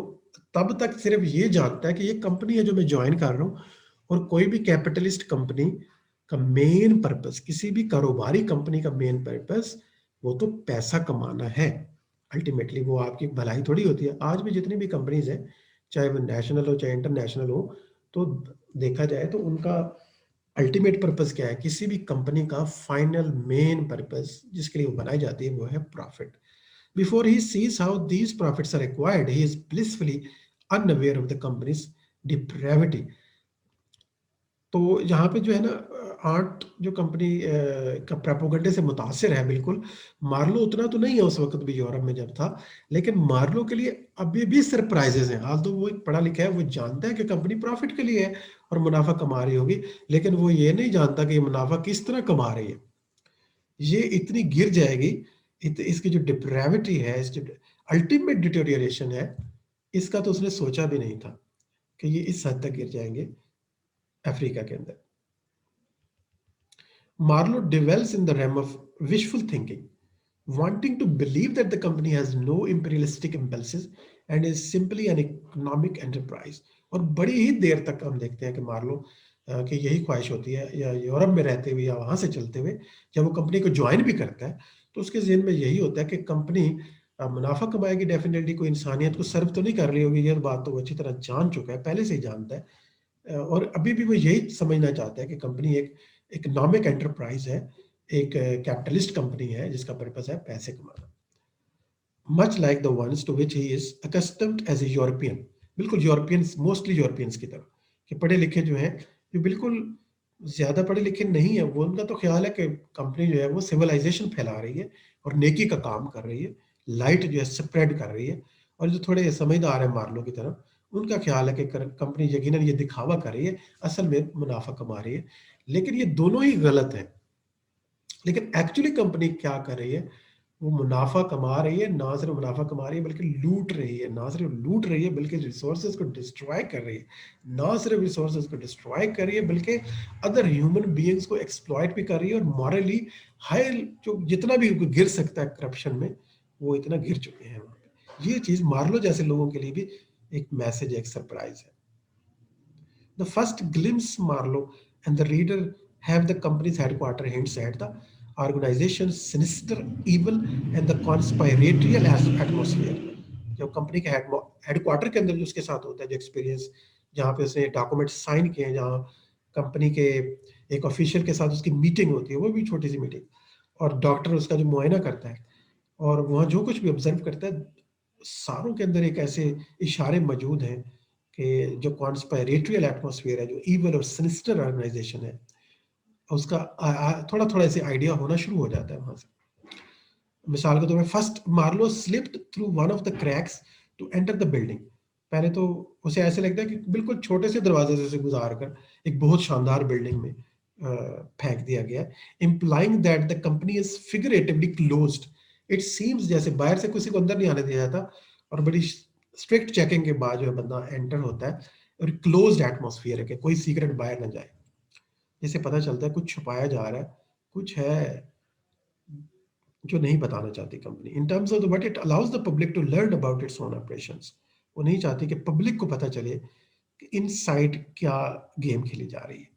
तब तक सिर्फ ये जानता है कि ये कंपनी है जो मैं ज्वाइन कर रहा हूँ, और कोई भी कैपिटलिस्ट कंपनी का मेन पर्पस, किसी भी कारोबारी कंपनी का मेन पर्पस वो तो पैसा कमाना है। अल्टीमेटली वो आपकी भलाई थोड़ी होती है। आज भी जितनी भी कंपनीज हैं, चाहे वो नेशनल हो चाहे इंटरनेशनल हो, तो देखा जाए तो उनका अल्टीमेट पर्पस क्या है? किसी भी कंपनी का फाइनल मेन पर्पस जिसके लिए वो बनाई जाती है वो है profit. Before he sees how these profits are acquired, he is blissfully unaware of the company's depravity. तो यहाँ पे जो है ना आर्ट जो कंपनी का प्रोपेगेंडे से मुतासिर है बिल्कुल। मार्लो उतना तो नहीं है उस वक्त भी यूरोप में जब था, लेकिन मार्लो के लिए अभी भी सरप्राइजेस हैं। हाल तो वो एक पढ़ा लिखा है, वो जानता है कि कंपनी प्रॉफिट के लिए है और मुनाफा कमा रही होगी, लेकिन वो ये नहीं जानता कि ये मुनाफा किस तरह कमा रही है। ये इतनी गिर जाएगी, इसकी जो डिप्रेविटी है, इस जो अल्टीमेट डिटोरिएशन है, इसका तो उसने सोचा भी नहीं था कि ये इस हद तक गिर जाएंगे अफ्रीका के अंदर। Marlowe dwells in the realm of wishful thinking, wanting to believe that the company has no imperialistic impulses and is simply an economic enterprise. और बड़ी ही देर तक हम देखते हैं कि मार्लो कि यही ख्वाहिश होती है, या यूरोप में रहते हुए या वहाँ से चलते हुए जब वो कंपनी को ज्वाइन भी करता है, तो उसके जहन में यही होता है कि कंपनी मुनाफा कमाएगी, डेफिनेटली कोई इंसानियत को सर्व तो नहीं कर रही होगी। ये बात तो वो अच्छी तरह जान चुका है, पहले से ही जानता है। और अभी भी वो यही समझना चाहता है कि कंपनी एक इकोनॉमिक एंटरप्राइज है, एक कैपिटलिस्ट कंपनी है जिसका पर्पस है पैसे कमाना। Much like the ones to which he is accustomed as a European, बिल्कुल यूरोपियंस, मोस्टली यूरोपियंस की तरह, कि पढ़े लिखे जो हैं, जो बिल्कुल ज्यादा पढ़े लिखे नहीं है, वो उनका तो ख्याल है कि कंपनी जो है वो सिविलाइजेशन फैला रही है और नेकी का काम कर रही है, लाइट जो है स्प्रेड कर रही है। और जो थोड़े समझदार है मार्लो की तरह, उनका ख्याल है कि कंपनी यकीनन ये दिखावा कर रही है, असल में मुनाफा कमा रही है। लेकिन ये दोनों ही गलत है। लेकिन एक्चुअली कंपनी क्या कर रही है, वो मुनाफा कमा रही है, ना सिर्फ मुनाफा कमा रही है बल्कि लूट रही है, ना सिर्फ लूट रही है बल्कि रिसोर्सेज को डिस्ट्रॉय कर रही है, ना सिर्फ रिसोर्सेज को डिस्ट्रॉय कर रही है बल्कि अदर ह्यूमन बीइंग्स को एक्सप्लॉइट भी कर रही है। और मॉरली हाई जो जितना भी गिर सकता है करप्शन में, वो इतना गिर चुके हैं वहाँ पे। ये चीज मार्लो जैसे लोगों के लिए भी एक मैसेज है, एक सरप्राइज है। The first glimpse Marlowe and the reader have the company's headquarters hints at the organization's sinister, evil, and the conspiratorial atmosphere. जब कंपनी के हेडक्वार्टर के अंदर जो उसके साथ होता है, जो एक्सपीरियंस, जहाँ पे उसने डॉक्यूमेंट साइन किए हैं, जहाँ कंपनी के एक ऑफिशियल के साथ उसकी मीटिंग होती है, वो भी छोटी सी मीटिंग, और डॉक्टर उसका जो मुआयना करता है, और वहाँ जो कुछ भी ऑब्जर्व करता है, सारों के अंदर एक ऐसे इशारे मौजूद हैं कि जो कॉन्स्पायरेटरियल एटमॉस्फेयर है, जो इवल और सिनिस्टर ऑर्गेनाइजेशन है, उसका थोड़ा थोड़ा ऐसे आइडिया होना शुरू हो जाता है वहां से। मिसाल के तौर पे first Marlow slipped through one of the cracks to enter the building. पहले तो उसे ऐसे लगता है कि बिल्कुल छोटे से दरवाजे से गुजार कर एक बहुत शानदार बिल्डिंग में फेंक दिया गया, implying that the company is figuratively closed. It seems जैसे बाहर से किसी को अंदर नहीं आने दिया जाता, और बड़ी स्ट्रिक्ट चेकिंग के बाद जो है बंदा एंटर होता है, और क्लोज्ड एटमोसफियर है कि कोई सीक्रेट बाहर ना जाए। जिससे पता चलता है कुछ छुपाया जा रहा है, कुछ है जो नहीं बताना चाहती company. In terms of the what it allows the public to learn about its own operations. वो नहीं चाहती कि पब्लिक को पता चले कि इनसाइड क्या गेम खेली जा रही है।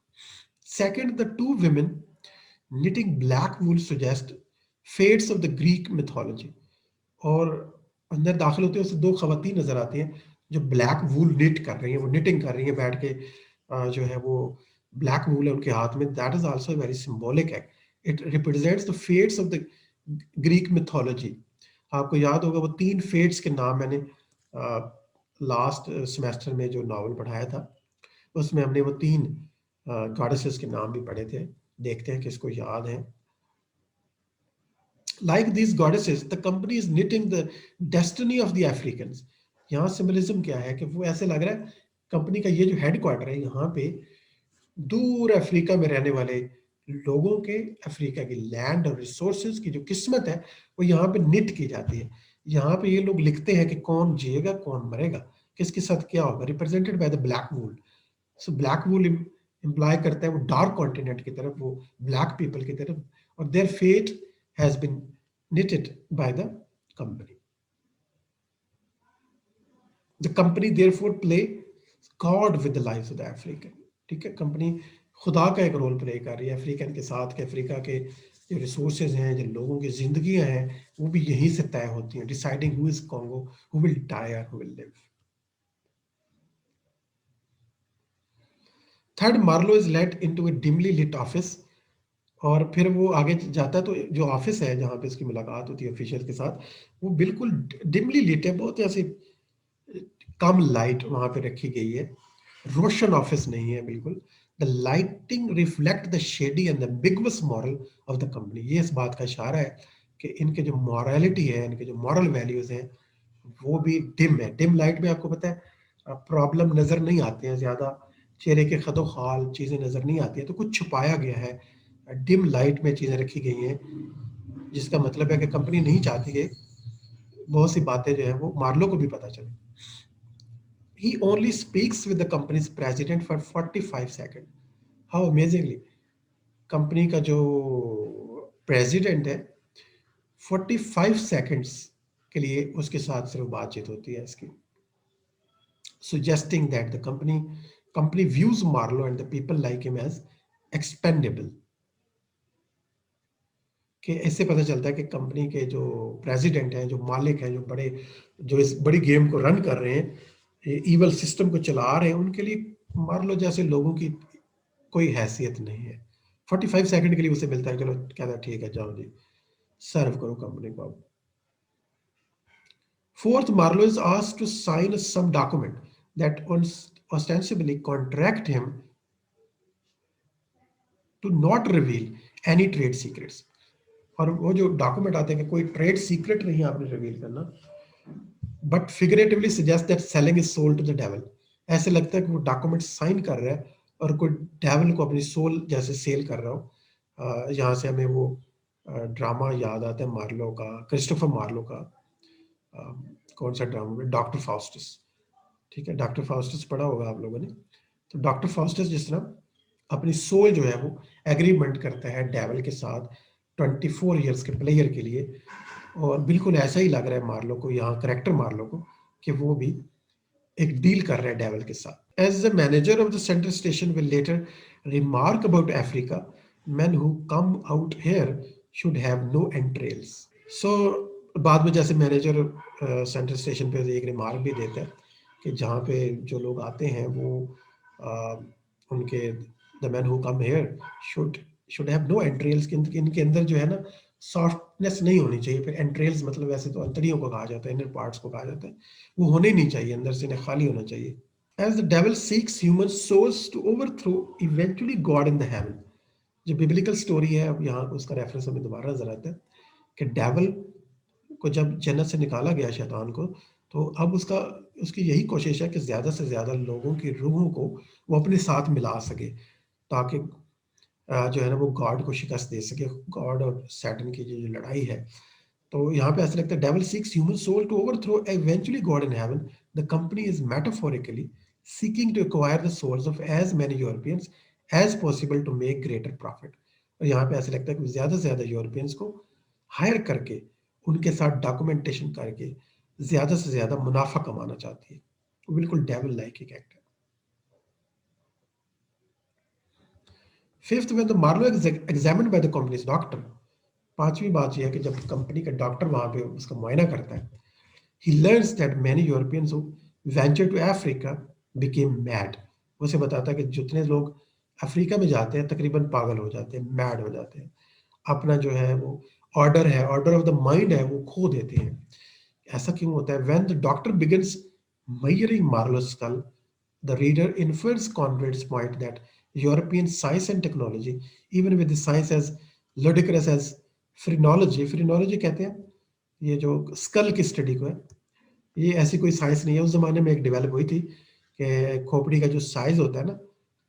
Second, the two women knitting black wool suggest fates of the Greek mythology। और अंदर दाखिल होते हैं उससे दो खवातीन नजर आती हैं जो ब्लैक वूल निट कर रही हैं, वो निटिंग कर रही हैं बैठ के, जो है वो ब्लैक वूल है उनके हाथ में। That is also very symbolic है। It represents the fates of the Greek mythology. आपको याद होगा वो तीन फेट्स के नाम मैंने लास्ट सेमेस्टर में जो नॉवल पढ़ाया था, उसमें हमने वो तीन गॉडेसेस के नाम भी पढ़े थे। देखते हैं किसको याद है। Like these goddesses, the company is knitting the destiny of the Africans। यहाँ सिंबलिज्म क्या है कि वो ऐसे लग रहा है कंपनी का ये जो हेडक्वार्टर है यहाँ पे दूर अफ्रीका में रहने वाले लोगों के, अफ्रीका की लैंड और रिसोर्सेज की जो किस्मत है वो यहाँ पे निट की जाती है। यहाँ पे ये लोग लिखते हैं कि कौन जिएगा कौन मरेगा, किसके साथ क्या होगा, represented by the black wool. So black wool imply करता है वो डार्क कॉन्टिनेंट की तरफ, वो ब्लैक पीपल की तरफ, और their fate has been knitted by the company। The company therefore play God with the lives of the African। ठीक है, कंपनी खुदा का एक रोल प्ले कर रही है अफ्रीकन के साथ, कि अफ्रीका के जो रिसोर्सेज हैं, जो लोगों की जिंदगियां हैं, वो भी यहीं से तय होती हैं, deciding who is Congo, who will die और who will live. Third, Marlow is let into a dimly lit office और फिर वो आगे जाता है तो जो ऑफिस है जहाँ पे इसकी मुलाकात होती है ऑफिशियल के साथ, वो बिल्कुल डिमली lit है, बहुत ऐसे कम लाइट वहाँ पे रखी गई है, रोशन ऑफिस नहीं है बिल्कुल। The lighting reflect the shady and the biggest moral of the company. ये इस बात का इशारा है कि इनके जो मॉरलिटी है, इनके जो मॉरल वैल्यूज हैं, वो भी डिम है। डिम लाइट में आपको पता है प्रॉब्लम नजर नहीं आते हैं ज्यादा, चेहरे के खदो खाल चीजें नजर नहीं आती हैं, तो कुछ छुपाया गया है। डिम लाइट में चीजें रखी गई हैं, जिसका मतलब है कि कंपनी नहीं चाहती कि बहुत सी बातें जो है वो मार्लो को भी पता चले। He only speaks with the company's president for 45 seconds. How amazingly, company का जो प्रेसिडेंट है 45 सेकंड्स के लिए उसके साथ सिर्फ बातचीत होती है इसकी, suggesting that the company views Marlowe and the people like him as expendable। कि इससे पता चलता है कि कंपनी के जो प्रेसिडेंट हैं, जो मालिक हैं, जो बड़े, जो इस बड़ी गेम को रन कर रहे हैं, ईवल सिस्टम को चला रहे हैं, उनके लिए मार्लो जैसे लोगों की कोई हैसियत नहीं है। 45 सेकंड के लिए उसे मिलता है, चलो कहता है ठीक है जाओ जी सर्व करो कंपनी को। Fourth, Marlow is asked to sign some document that ostensibly contract him to not reveal any trade secrets। और वो जो डॉक्यूमेंट आते हैं कि कोई ट्रेड सीक्रेट नहीं आपने रिवील करना, but figuratively suggest that selling is sold to the devil. ऐसे लगता है कि वो डॉक्यूमेंट साइन कर रहा है और कोई डेविल को अपनी सोल जैसे सेल कर रहा हो। यहाँ से हमें वो ड्रामा याद आता है मार्लो का, क्रिस्टोफर मार्लो का। अ, कौन सा ड्रामा में, डॉक्टर फाउस्टस। ठीक है, डॉक्टर फाउस्टस पढ़ा होगा आप लोगों ने। तो डॉक्टर फाउस्टस जिस तरह अपनी सोल जो है वो एग्रीमेंट करता है डेविल के साथ 24 ईयर्स के प्लेयर के लिए, और बिल्कुल ऐसा ही लग रहा है मार्लो को, यहाँ करेक्टर मार्लो को, कि वो भी एक डील कर रहे हैं डेविल के साथ। As the manager of the central station will later remark about Africa, men who come out here should have no entrails। So बाद में जैसे मैनेजर सेंट्रल स्टेशन पे एक रिमार्क भी देता है कि जहाँ पे जो लोग आते हैं वो उनके, the man who come here should should have no entrails, कि इनके अंदर जो है ना सॉफ्टनेस नहीं होनी चाहिए। फिर एंट्रेल्स मतलब वैसे तो अंतड़ियों को कहा जाता है, इनर पार्ट्स को कहा जाता है, वो होने ही नहीं चाहिए, अंदर से इन्हें खाली होना चाहिए। As the devil seeks human souls to overthrow eventually God in the heaven. जो बिब्लिकल स्टोरी है, अब यहाँ उसका रेफरेंस हमें दोबारा नजर आता है कि डेविल को जब जन्नत से निकाला गया शैतान को, तो अब उसकी यही कोशिश है कि ज्यादा से ज्यादा लोगों की रूहों को वो अपने साथ मिला सके, ताकि जो है ना वो गॉड को शिकस्त दे सके, गॉड और सैटन की जो लड़ाई है। तो यहाँ पे ऐसा लगता है devil seeks human soul to overthrow eventually God in heaven. The company is metaphorically seeking to acquire the souls of as many Europeans as possible to make greater profit. और यहाँ पे ऐसा लगता है कि ज्यादा से ज्यादा यूरोपियंस को हायर करके, उनके साथ डॉक्यूमेंटेशन करके ज्यादा से ज्यादा मुनाफा कमाना चाहती है। वो बिल्कुल डेविल लाइक एक एक्ट है। Fifth, when the Marlowe is examined by the company's doctor। पांचवी बात यह है कि जब कंपनी का डॉक्टर वहां पे उसका मुआयना करता है, he learns that many Europeans who venture to Africa became mad। उसे बताता है कि जितने लोग अफ्रीका में जाते हैं तकरीबन पागल हो जाते हैं, मैड हो जाते हैं, अपना जो है वो ऑर्डर है, ऑर्डर ऑफ द माइंड है, वो खो देते हैं। ऐसा क्यों होता है? When the doctor begins measuring Marlowe's skull, the reader infers Conrad's point that European science and technology, even with the science as ludicrous as phrenology, phrenology कहते हैं ये जो स्कल की स्टडी को है, ये ऐसी कोई साइंस नहीं है। उस जमाने में एक डेवलप हुई थी कि खोपड़ी का जो साइज होता है ना,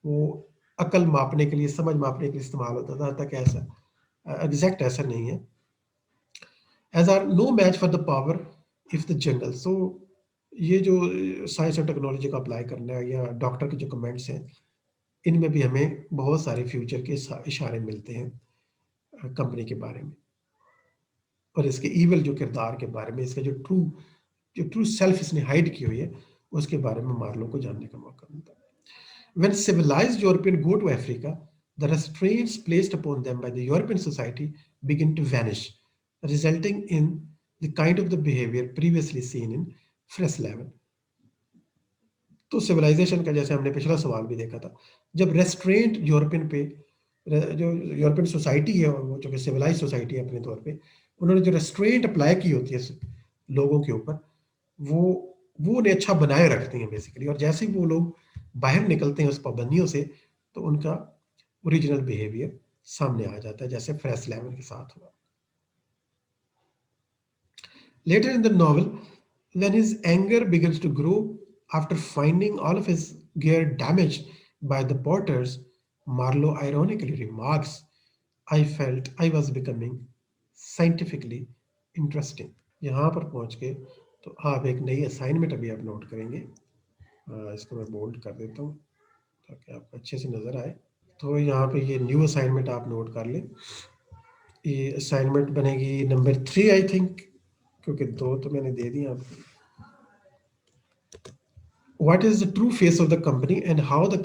वो अकल मापने के लिए, समझ मापने के लिए इस्तेमाल होता था, तक ऐसा एग्जैक्ट ऐसा नहीं है। As are no match for the power if the jungle. So ये जो साइंस और टेक्नोलॉजी को अप्लाई करना है, या डॉक्टर के जो कमेंट्स हैं, इनमें भी हमें बहुत सारे फ्यूचर के इशारे मिलते हैं कंपनी के बारे में, और इसके इवल जो किरदार के बारे में, इसका जो ट्रू सेल्फ इसने हाइड की हुई है, उसके बारे में मार्लो को जानने का मौका मिलता है। When civilized Europeans go to Africa, the restraints placed upon them by the European society begin to vanish, resulting in the kind of the behavior previously seen in Fresh Level। तो सिविलाइजेशन का, जैसे हमने पिछला सवाल भी देखा था, जब रेस्ट्रेंट यूरोपियन पे जो यूरोपियन सोसाइटी है, वो जो कि सिविलाइज सोसाइटी है अपने तौर पे, उन्होंने जो रेस्ट्रेंट अप्लाई की होती है लोगों के ऊपर, वो वो उन्हें अच्छा बनाए रखती हैं बेसिकली। और जैसे ही वो लोग बाहर निकलते हैं उस पाबंदियों से, तो उनका ओरिजिनल बिहेवियर सामने आ जाता है, जैसे फ्रेश लेमन के साथ हुआ। Later in the novel, when his anger begins to grow after finding all of his gear damaged by the porters, Marlowe ironically remarks, I felt I was becoming scientifically interesting. यहाँ पर पहुंच के तो आप एक नई असाइनमेंट अभी आप नोट करेंगे। इसको मैं बोल्ड कर देता हूँ ताकि आपको अच्छे से नज़र आए। तो यहाँ पे ये न्यू असाइनमेंट आप नोट कर लें। ये असाइनमेंट बनेगी नंबर 3 आई थिंक, क्योंकि 2 तो मैंने दे दिए आपको। What is the true face of the company, and how the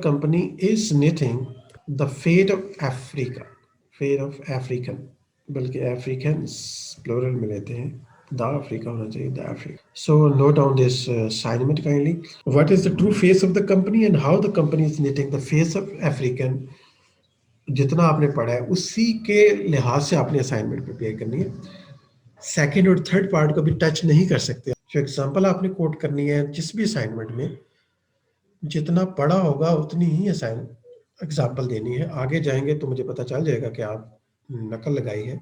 company is knitting the fate of Africa, fate of African, बल्कि Africans plural में लेते हैं, the Africa होना चाहिए, the Africa. So note down this assignment kindly. What is the true face of the company and how the company is knitting the face of African? जितना आपने पढ़ा है उसी के लिहाज से आपने असाइनमेंट प्रिपेयर करनी है। सेकेंड और थर्ड पार्ट को भी टच नहीं कर सकते। जो एग्जाम्पल आपने कोट करनी है जिस भी असाइनमेंट में, जितना पढ़ा होगा उतनी ही असाइन एग्जाम्पल देनी है। आगे जाएंगे तो मुझे पता चल जाएगा कि आप नकल लगाई है